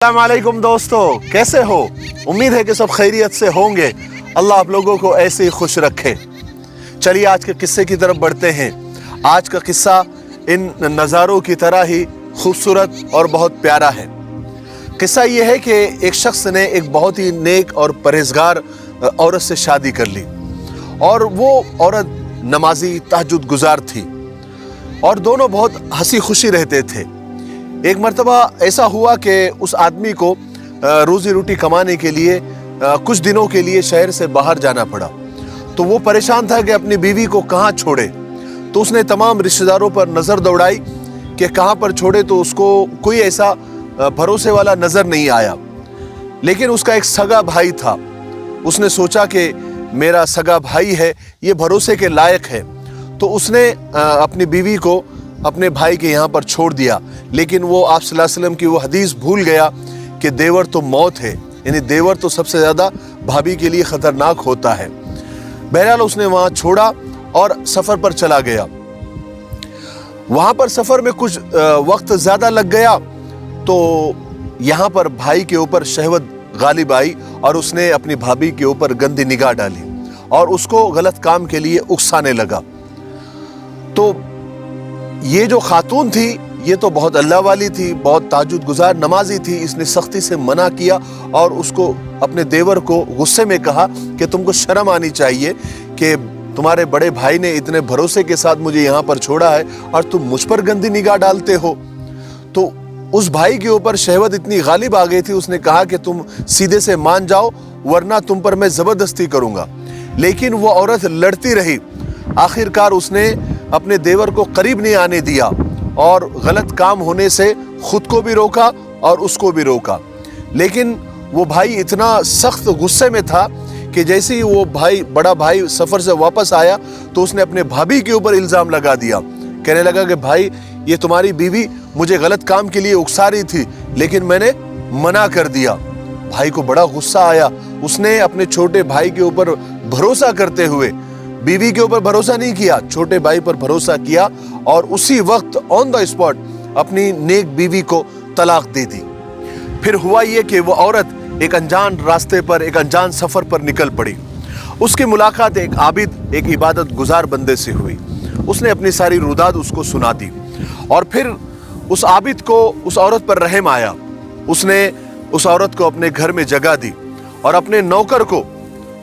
अस्सलामुअलैकुम दोस्तों, कैसे हो? उम्मीद है कि सब खैरियत से होंगे। अल्लाह आप लोगों को ऐसे ही खुश रखे। चलिए आज के किस्से की तरफ बढ़ते हैं। आज का किस्सा इन नज़ारों की तरह ही खूबसूरत और बहुत प्यारा है। किस्सा ये है कि एक शख्स ने एक बहुत ही नेक और परहेजगार औरत से शादी कर ली और वो औरत नमाजी तहज्जुद गुजार थी और दोनों बहुत हंसी खुशी रहते थे। एक मर्तबा ऐसा हुआ कि उस आदमी को रोज़ी रोटी कमाने के लिए कुछ दिनों के लिए शहर से बाहर जाना पड़ा। तो वो परेशान था कि अपनी बीवी को कहाँ छोड़े। तो उसने तमाम रिश्तेदारों पर नज़र दौड़ाई कि कहाँ पर छोड़े, तो उसको कोई ऐसा भरोसे वाला नज़र नहीं आया। लेकिन उसका एक सगा भाई था। उसने सोचा कि मेरा सगा भाई है, ये भरोसे के लायक है। तो उसने अपनी बीवी को अपने भाई के यहाँ पर छोड़ दिया। लेकिन वो आप सल्लल्लाहु अलैहि वसल्लम की वो हदीस भूल गया कि देवर तो मौत है, यानी देवर तो सबसे ज़्यादा भाभी के लिए ख़तरनाक होता है। बहरहाल उसने वहाँ छोड़ा और सफ़र पर चला गया। वहाँ पर सफ़र में कुछ वक्त ज़्यादा लग गया तो यहाँ पर भाई के ऊपर शहवत गालिब आई और उसने अपनी भाभी के ऊपर गंदी निगाह डाली और उसको गलत काम के लिए उकसाने लगा। तो ये जो खातून थी ये तो बहुत अल्लाह वाली थी, बहुत तहज्जुद गुजार नमाजी थी। इसने सख्ती से मना किया और उसको अपने देवर को गुस्से में कहा कि तुमको शर्म आनी चाहिए कि तुम्हारे बड़े भाई ने इतने भरोसे के साथ मुझे यहाँ पर छोड़ा है और तुम मुझ पर गंदी निगाह डालते हो। तो उस भाई के ऊपर शहवत इतनी गालिब आ गई थी, उसने कहा कि तुम सीधे से मान जाओ वरना तुम पर मैं ज़बरदस्ती करूँगा। लेकिन वो औरत लड़ती रही। आखिरकार उसने अपने देवर को करीब नहीं आने दिया और गलत काम होने से खुद को भी रोका और उसको भी रोका। लेकिन वो भाई इतना सख्त गुस्से में था कि जैसे ही वो बड़ा भाई सफ़र से वापस आया तो उसने अपने भाभी के ऊपर इल्ज़ाम लगा दिया। कहने लगा कि भाई ये तुम्हारी बीवी मुझे गलत काम के लिए उकसा रही थी लेकिन मैंने मना कर दिया। भाई को बड़ा गुस्सा आया। उसने अपने छोटे भाई के ऊपर भरोसा करते हुए बीवी के ऊपर भरोसा नहीं किया, छोटे भाई पर भरोसा किया और उसी वक्त ऑन द स्पॉट अपनी नेक बीवी को तलाक दे दी। फिर हुआ ये कि वो औरत एक अनजान रास्ते पर, एक अनजान सफ़र पर निकल पड़ी। उसकी मुलाकात एक आबिद, एक इबादत गुजार बंदे से हुई। उसने अपनी सारी रुदाद उसको सुना दी और फिर उस आबिद को उस औरत पर रहम आया। उसने उस औरत को अपने घर में जगह दी और अपने नौकर को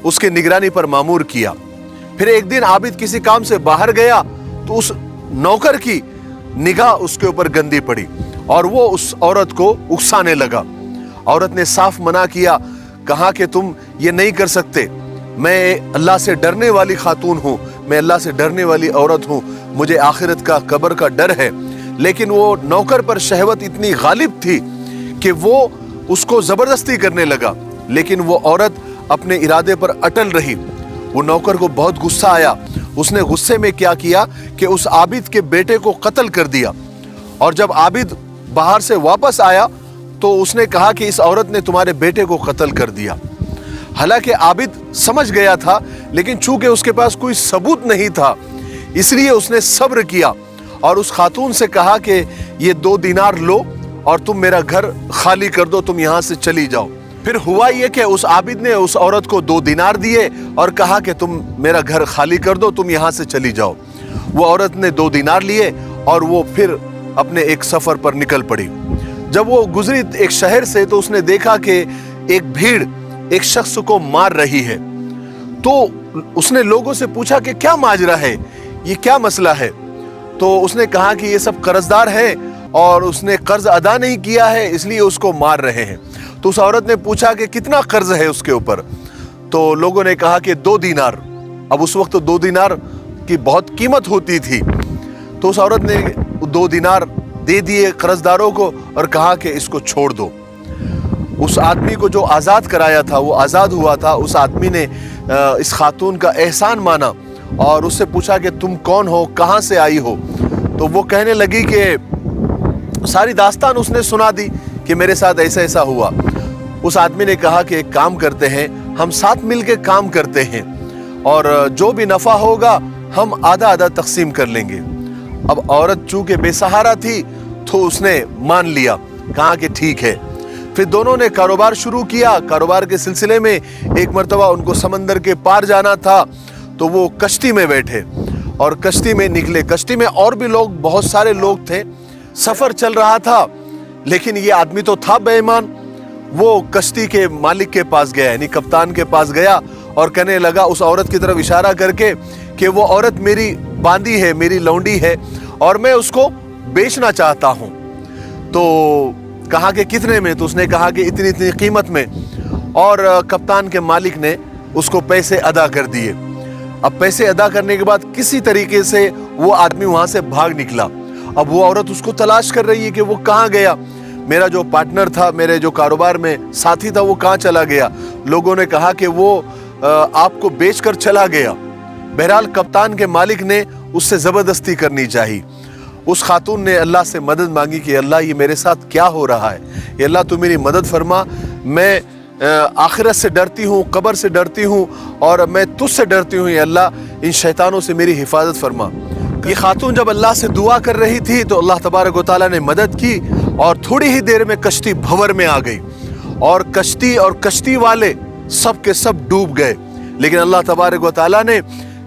उसके निगरानी पर मामूर किया। फिर एक दिन आबिद किसी काम से बाहर गया तो उस नौकर की निगाह उसके ऊपर गंदी पड़ी और वो उस औरत को उकसाने लगा। औरत ने साफ मना किया, कहा कि तुम ये नहीं कर सकते, मैं अल्लाह से डरने वाली खातून हूँ, मैं अल्लाह से डरने वाली औरत हूँ, मुझे आखिरत का कब्र का डर है। लेकिन वो नौकर पर शहवत इतनी गालिब थी कि वो उसको ज़बरदस्ती करने लगा। लेकिन वो औरत अपने इरादे पर अटल रही। वो नौकर को बहुत गुस्सा आया। उसने गुस्से में क्या किया कि उस आबिद के बेटे को कत्ल कर दिया। और जब आबिद बाहर से वापस आया तो उसने कहा कि इस औरत ने तुम्हारे बेटे को कत्ल कर दिया। हालांकि आबिद समझ गया था, लेकिन चूंकि उसके पास कोई सबूत नहीं था इसलिए उसने सब्र किया और उस खातून से कहा कि ये 2 दीनार लो और तुम मेरा घर खाली कर दो, तुम यहाँ से चली जाओ। फिर हुआ ये कि उस आबिद ने उस औरत को 2 दीनार दिए और कहा कि तुम मेरा घर खाली कर दो, तुम यहाँ से चली जाओ। वो औरत ने 2 दीनार लिए और वो फिर अपने एक सफ़र पर निकल पड़ी। जब वो गुजरी एक शहर से तो उसने देखा कि एक भीड़ एक शख्स को मार रही है। तो उसने लोगों से पूछा कि क्या माजरा है, ये क्या मसला है। तो उसने कहा कि ये सब कर्जदार है और उसने कर्ज अदा नहीं किया है इसलिए उसको मार रहे हैं। तो उस औरत ने पूछा कि कितना कर्ज है उसके ऊपर। तो लोगों ने कहा कि 2 दीनार। अब उस वक्त तो 2 दीनार की बहुत कीमत होती थी। तो उस औरत ने 2 दीनार दे दिए कर्जदारों को और कहा कि इसको छोड़ दो। उस आदमी को जो आज़ाद कराया था वो आज़ाद हुआ था। उस आदमी ने इस खातून का एहसान माना और उससे पूछा कि तुम कौन हो, कहाँ से आई हो। तो वो कहने लगी कि सारी दास्तान उसने सुना दी कि मेरे साथ ऐसा ऐसा हुआ। उस आदमी ने कहा कि एक काम करते हैं, हम साथ मिलकर काम करते हैं और जो भी नफ़ा होगा हम आधा आधा तकसीम कर लेंगे। अब औरत चूंकि बेसहारा थी तो उसने मान लिया, कहा कि ठीक है। फिर दोनों ने कारोबार शुरू किया। कारोबार के सिलसिले में एक मर्तबा उनको समंदर के पार जाना था, तो वो कश्ती में बैठे और कश्ती में निकले। कश्ती में और भी लोग, बहुत सारे लोग थे। सफर चल रहा था, लेकिन ये आदमी तो था बेईमान। वो कश्ती के मालिक के पास गया, यानी कप्तान के पास गया और कहने लगा उस औरत की तरफ इशारा करके कि वो औरत मेरी बांदी है, मेरी लौंडी है और मैं उसको बेचना चाहता हूँ। तो कहा कि कितने में? तो उसने कहा कि इतनी इतनी कीमत में। और कप्तान के मालिक ने उसको पैसे अदा कर दिए। अब पैसे अदा करने के बाद किसी तरीके से वो आदमी वहां से भाग निकला। अब वो औरत उसको तलाश कर रही है कि वो कहाँ गया, मेरा जो पार्टनर था, मेरे जो कारोबार में साथी था, वो कहाँ चला गया। लोगों ने कहा कि वो आपको बेचकर चला गया। बहरहाल कप्तान के मालिक ने उससे ज़बरदस्ती करनी चाहिए। उस खातून ने अल्लाह से मदद मांगी कि अल्लाह ये मेरे साथ क्या हो रहा है, ये अल्लाह तू मेरी मदद फरमा। मैं आखिरत से डरती हूँ, कब्र से डरती हूँ और मैं तुझसे डरती हूँ, ये अल्लाह इन शैतानों से मेरी हिफाजत फरमा। ये खातून जब अल्लाह से दुआ कर रही थी तो अल्लाह तबारक व तआला ने मदद की और थोड़ी ही देर में कश्ती भंवर में आ गई और कश्ती वाले सब के सब डूब गए। लेकिन अल्लाह तबारक व तआला ने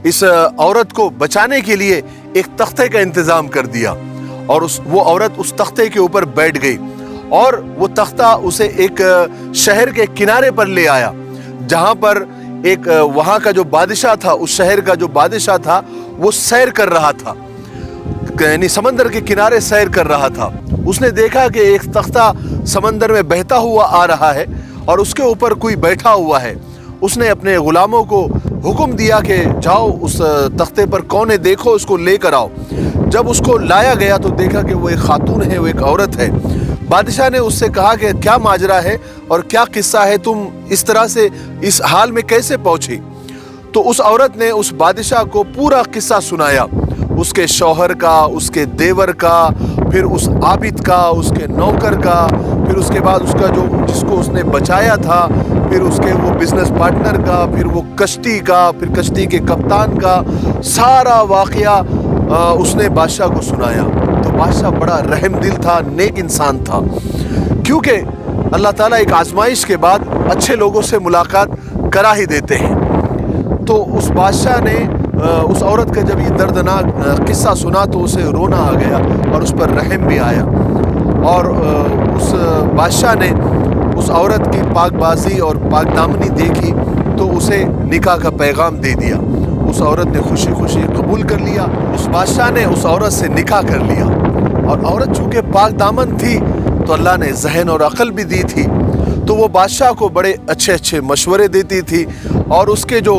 इस औरत को बचाने के लिए एक तख्ते का इंतजाम कर दिया और वो औरत उस तख्ते के ऊपर बैठ गई और वो तख्ता उसे एक शहर के किनारे पर ले आया, जहां पर एक वहां का जो बादशाह था, उस शहर का जो बादशाह था, वो सैर कर रहा था, यानी समंदर के किनारे सैर कर रहा था। उसने देखा कि एक तख्ता समंदर में बहता हुआ आ रहा है और उसके ऊपर कोई बैठा हुआ है। उसने अपने गुलामों को हुक्म दिया कि जाओ उस तख्ते पर कौन है, देखो उसको लेकर आओ। जब उसको लाया गया तो देखा कि वो एक खातून है, वो एक औरत है। बादशाह ने उससे कहा कि क्या माजरा है और क्या किस्सा है, तुम इस तरह से इस हाल में कैसे पहुंची? तो उस औरत ने उस बादशाह को पूरा किस्सा सुनाया, उसके शौहर का, उसके देवर का, फिर उस आबिद का, उसके नौकर का, फिर उसके बाद उसका जो जिसको उसने बचाया था, फिर उसके वो बिजनेस पार्टनर का, फिर वो कश्ती का, फिर कश्ती के कप्तान का सारा वाकया उसने बादशाह को सुनाया। तो बादशाह बड़ा रहम दिल था, नेक इंसान था, क्योंकि अल्लाह ताला एक आजमाइश के बाद अच्छे लोगों से मुलाकात करा ही देते हैं। तो उस बादशाह ने उस औरत का जब ये दर्दनाक किस्सा सुना तो उसे रोना आ गया और उस पर रहम भी आया और उस बादशाह ने उस औरत की पाकबाजी और पाकदामनी देखी तो उसे निकाह का पैगाम दे दिया। उस औरत ने खुशी खुशी कबूल कर लिया। उस बादशाह ने उस औरत से निकाह कर लिया और औरत चूँकि पाकदामन थी तो अल्लाह ने जहन और अक्ल भी दी थी, तो वो बादशाह को बड़े अच्छे अच्छे मशवरे देती थी और उसके जो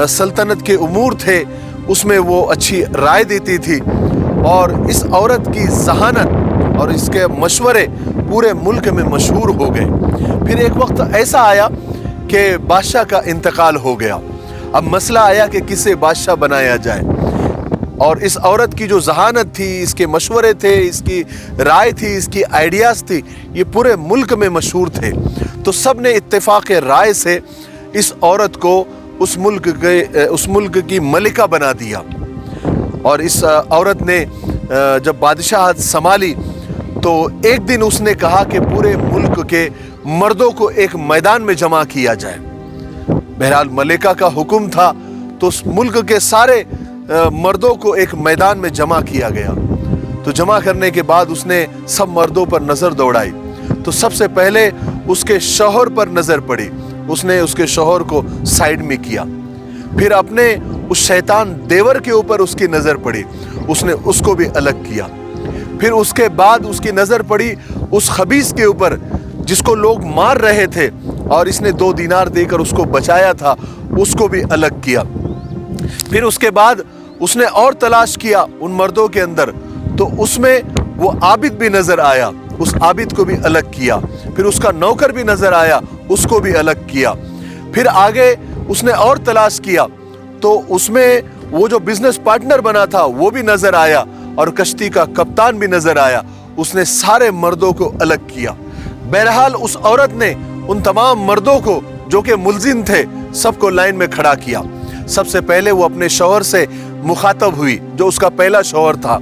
सल्तनत के उमूर थे उसमें वो अच्छी राय देती थी। और इस औरत की जहानत और इसके मशवरे पूरे मुल्क में मशहूर हो गए। फिर एक वक्त ऐसा आया कि बादशाह का इंतकाल हो गया। अब मसला आया कि किसे बादशाह बनाया जाए और इस औरत की जो जहानत थी, इसके मशवरे थे, इसकी राय थी, इसकी आइडियाज़ थी, ये पूरे मुल्क में मशहूर थे। तो सब ने इत्तेफाक राय से इस औरत को उस मुल्क की मलिका बना दिया। और इस औरत ने जब बादशाहत संभाली तो एक दिन उसने कहा कि पूरे मुल्क के मर्दों को एक मैदान में जमा किया जाए। बहरहाल मलिका का हुक्म था तो उस मुल्क के सारे मर्दों को एक मैदान में जमा किया गया। तो जमा करने के बाद उसने सब मर्दों पर नज़र दौड़ाई तो सबसे पहले उसके शौहर पर नज़र पड़ी। उसने उसके शौहर को साइड में किया, फिर अपने उस शैतान देवर के ऊपर उसकी नज़र पड़ी, उसने उसको भी अलग किया। फिर उसके बाद उसकी नज़र पड़ी उस खबीस के ऊपर जिसको लोग मार रहे थे और इसने 2 दीनार देकर उसको बचाया था, उसको भी अलग किया। फिर उसके बाद उसने और तलाश किया उन मर्दों के अंदर तो उसमें वो आबिद भी नज़र आया, उस आबिद को भी अलग किया। फिर उसका नौकर भी नज़र आया, उसको भी अलग किया। फिर आगे उसने और तलाश किया तो उसमें वो जो बिजनेस पार्टनर बना था वो भी नज़र आया और कश्ती का कप्तान भी नज़र आया। उसने सारे मर्दों को अलग किया। बहरहाल उस औरत ने उन तमाम मर्दों को जो कि मुल्जिम थे सबको लाइन में खड़ा किया। सबसे पहले वो अपने शौहर से मुखातब हुई जो उसका पहला शौहर था।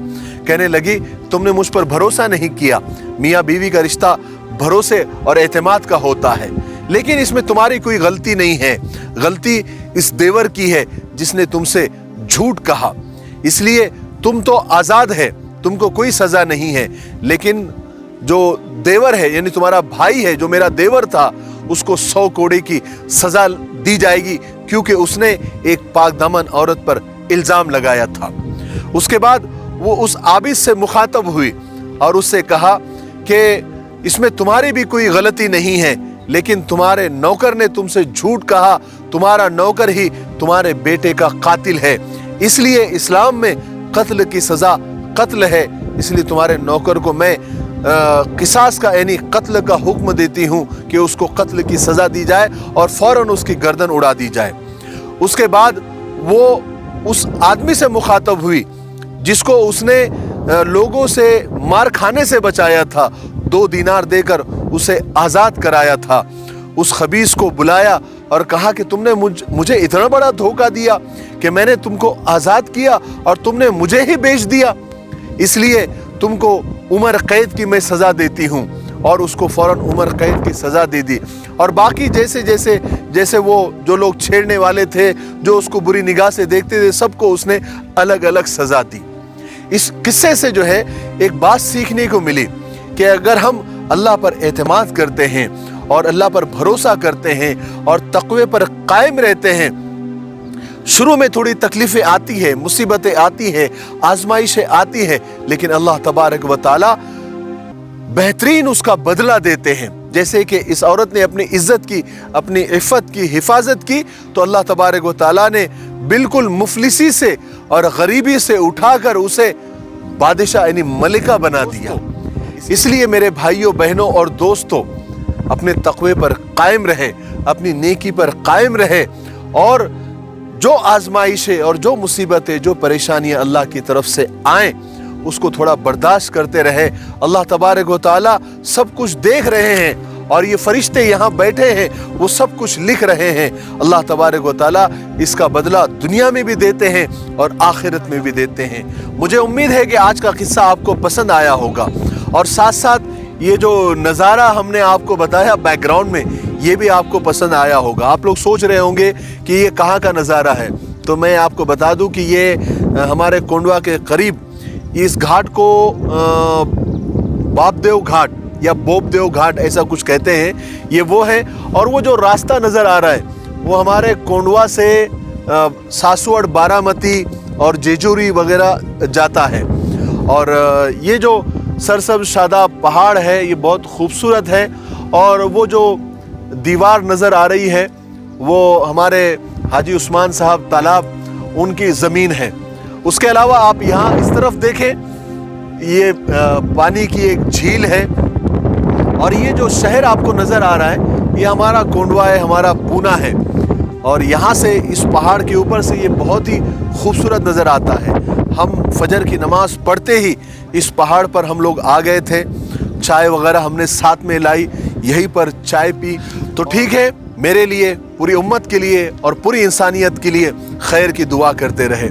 कहने लगी तुमने मुझ पर भरोसा नहीं किया, मियाँ बीवी का रिश्ता भरोसे और एतमाद का होता है। लेकिन इसमें तुम्हारी कोई गलती नहीं है, गलती इस देवर की है जिसने तुमसे झूठ कहा, इसलिए तुम तो आज़ाद है, तुमको कोई सज़ा नहीं है। लेकिन जो देवर है यानी तुम्हारा भाई है, जो मेरा देवर था, उसको 100 कोड़े की सज़ा दी जाएगी, क्योंकि उसने एक पाक दामन औरत पर इल्ज़ाम लगाया था। उसके बाद वो उस आबिद से मुखातब हुई और उससे कहा कि इसमें तुम्हारी भी कोई गलती नहीं है, लेकिन तुम्हारे नौकर ने तुमसे झूठ कहा, तुम्हारा नौकर ही तुम्हारे बेटे का कातिल है, इसलिए इस्लाम में कत्ल की सज़ा कत्ल है, इसलिए तुम्हारे नौकर को मैं किसास का यानी कत्ल का हुक्म देती हूँ कि उसको कत्ल की सज़ा दी जाए और फौरन उसकी गर्दन उड़ा दी जाए। उसके बाद वो उस आदमी से मुखातब हुई जिसको उसने लोगों से मार खाने से बचाया था, 2 दीनार देकर उसे आज़ाद कराया था। उस खबीस को बुलाया और कहा कि तुमने मुझे इतना बड़ा धोखा दिया कि मैंने तुमको आज़ाद किया और तुमने मुझे ही बेच दिया, इसलिए तुमको उम्र कैद की मैं सज़ा देती हूँ। और उसको फ़ौरन उम्र कैद की सज़ा दे दी। और बाकी जैसे वो जो लोग छेड़ने वाले थे, जो उसको बुरी निगाह से देखते थे, सबको उसने अलग अलग सज़ा दी। इस किस्से से जो है एक बात सीखने को मिली कि अगर हम अल्लाह पर एतमाद करते हैं और अल्लाह पर भरोसा करते हैं और तक़वे पर कायम रहते हैं, शुरू में थोड़ी तकलीफ़ें आती है, मुसीबतें आती है, आजमाइशें आती है, लेकिन अल्लाह तबारक व तआला बेहतरीन उसका बदला देते हैं। जैसे कि इस औरत ने अपनी इज्जत की, अपनी इफ़्फ़त की हिफाजत की, तो अल्लाह तबारक व तआला ने बिल्कुल मुफलिसी से और गरीबी से उठाकर उसे बादशाह यानी मलिका बना दिया। इसलिए मेरे भाइयों बहनों और दोस्तों, अपने तक़वे पर कायम रहे, अपनी नेकी पर कायम रहे और जो आजमाइशें और जो मुसीबतें, जो परेशानियां अल्लाह की तरफ से आएँ, उसको थोड़ा बर्दाश्त करते रहे। अल्लाह तबारक व तआला सब कुछ देख रहे हैं और ये फरिश्ते यहाँ बैठे हैं, वो सब कुछ लिख रहे हैं। अल्लाह तबारक व तआला इसका बदला दुनिया में भी देते हैं और आखिरत में भी देते हैं। मुझे उम्मीद है कि आज का किस्सा आपको पसंद आया होगा और साथ साथ ये जो नज़ारा हमने आपको बताया बैकग्राउंड में, ये भी आपको पसंद आया होगा। आप लोग सोच रहे होंगे कि ये कहाँ का नज़ारा है, तो मैं आपको बता दूं कि ये हमारे कोंडवा के करीब इस घाट को बापदेव घाट या बोपदेव घाट ऐसा कुछ कहते हैं, ये वो है। और वो जो रास्ता नज़र आ रहा है वो हमारे कोंडवा से सासवड़, बारामती और जेजूरी वगैरह जाता है। और ये जो सरसब्ज़ शादाब पहाड़ है, ये बहुत खूबसूरत है। और वो जो दीवार नज़र आ रही है वो हमारे हाजी उस्मान साहब तालाब उनकी ज़मीन है। उसके अलावा आप यहाँ इस तरफ देखें, ये पानी की एक झील है और ये जो शहर आपको नज़र आ रहा है ये हमारा कोंडवा है, हमारा पूना है। और यहाँ से इस पहाड़ के ऊपर से ये बहुत ही खूबसूरत नज़र आता है। हम फजर की नमाज़ पढ़ते ही इस पहाड़ पर हम लोग आ गए थे, चाय वगैरह हमने साथ में लाई, यहीं पर चाय पी। तो ठीक है, मेरे लिए, पूरी उम्मत के लिए और पूरी इंसानियत के लिए खैर की दुआ करते रहे।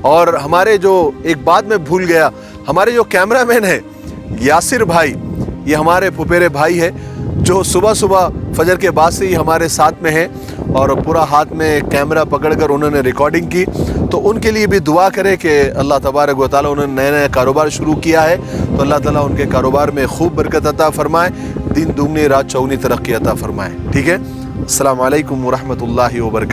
और हमारे जो एक बात मैं भूल गया, हमारे जो कैमरामैन है यासिर भाई, ये हमारे फुफेरे भाई है जो सुबह सुबह फजर के बाद से ही हमारे साथ में है और पूरा हाथ में कैमरा पकड़कर उन्होंने रिकॉर्डिंग की। तो उनके लिए भी दुआ करें कि अल्लाह तबारक व तआला, उन्होंने नया कारोबार शुरू किया है तो अल्लाह ताला उनके कारोबार में खूब बरकत अता फरमाए, दिन दुगनी रात चौगनी तरक्की अता फरमाए। ठीक है, अस्सलाम वालेकुम व रहमतुल्लाहि व बरकातहू।